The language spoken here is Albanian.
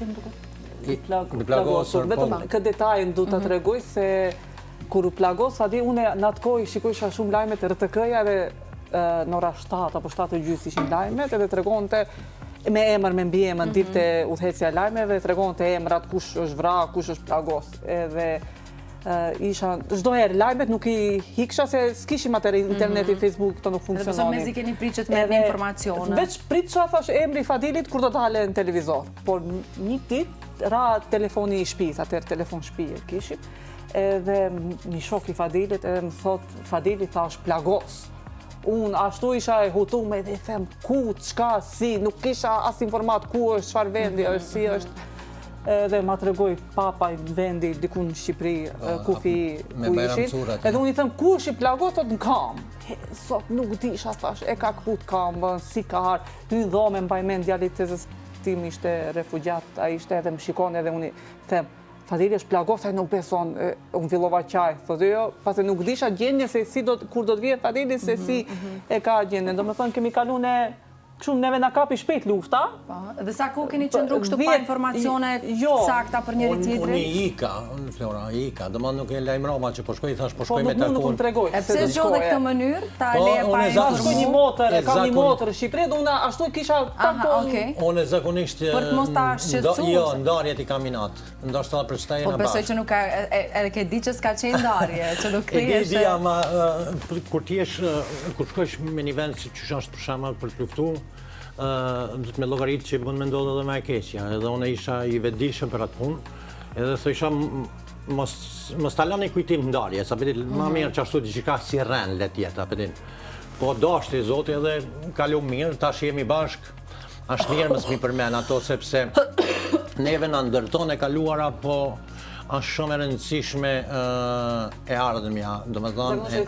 që më duket plagosur. Vetëm këtë detajin du të tregoj se kur u plagos, une në atë kohë shikojsha shumë lajmet e RTK-ja dhe në ora 7 apo 7:30 ishin lajmet edhe tregonte me emër me mbiemër dilte udhëhecja e lajmeve dhe tregonte emrat kush është vrarë, kush është plagos. Edhe isha çdo herë lajmet nuk i hiksha se s'kishim atë interneti, Facebook këto nuk funksiononin. Edhe mezi keni pritjet me informacione. Veç pritësha thash emri Fadilit kur do të hale në televizor. Por një ditë ra telefoni i shtëpisë, atëherë telefon shtëpie kishim. Edhe mi shok i Fadilit edhe më thot Fadili thash plagos. Unë ashtu isha e hutume dhe them ku, çka, si, nuk kisha as informat ku është, çfarë vendi është, si është. Edhe ma tregoj papa i vendi diku në Shqipëri ku ishin. Edhe unë i them ku është i plagos, thot në kam. Sot nuk disha thash, e ka këput kam, si ka harë, hy në dhome mbaj mend djalit tezës tim ishte refugjat, a ishte edhe më shikon edhe unë i them Fadili është plagos, ai nuk beson, unë fillova qaj. Thotë jo, pasi nuk disha gjendje se si kur do të vjen Fadili, se si e ka gjendje. Do me thënë, kemi kalu ne, kështu neve na kapi shpejt lufta. Dhe sa ku keni qëndru kështu pa informacione sakta për njëri tjetrin? Unë i ika, Flora, i ika. Do më nuk e lajmëroma që po shkoj, thash po shkoj me takun. Po nuk më tregoj. E pse zgjodhe këtë mënyrë, ta leje pa informuar? Shkoj një motër, kam një motër në Shqipëri, dhe unë ashtu kisha takon. Unë zakonisht për të mos ta shqetësuar. Jo, ndarjet i kam minat. Ndoshta për çtaj na bash. Po besoj që nuk ka, edhe ke di që s'ka qenë ndarje, që nuk krihesh. E di, ama kur ti kur shkosh me një vend që është për shembull për të luftuar, do të me llogarit që mund me ndodhë edhe me e keqja. Edhe unë isha i vetëdijshëm për atë punë, edhe thosha mos ta lani kujtim ndarje, sa pëtit ma mirë që ashtu që ka si rren let jetë, pëtit. Po dashti zoti edhe kalu mirë, tash jemi bashk, ashtë mirë mësë mi përmen ato, sepse neve në ndërton e kaluara, po është shumë e rëndësishme e ardhmja, do me thonë...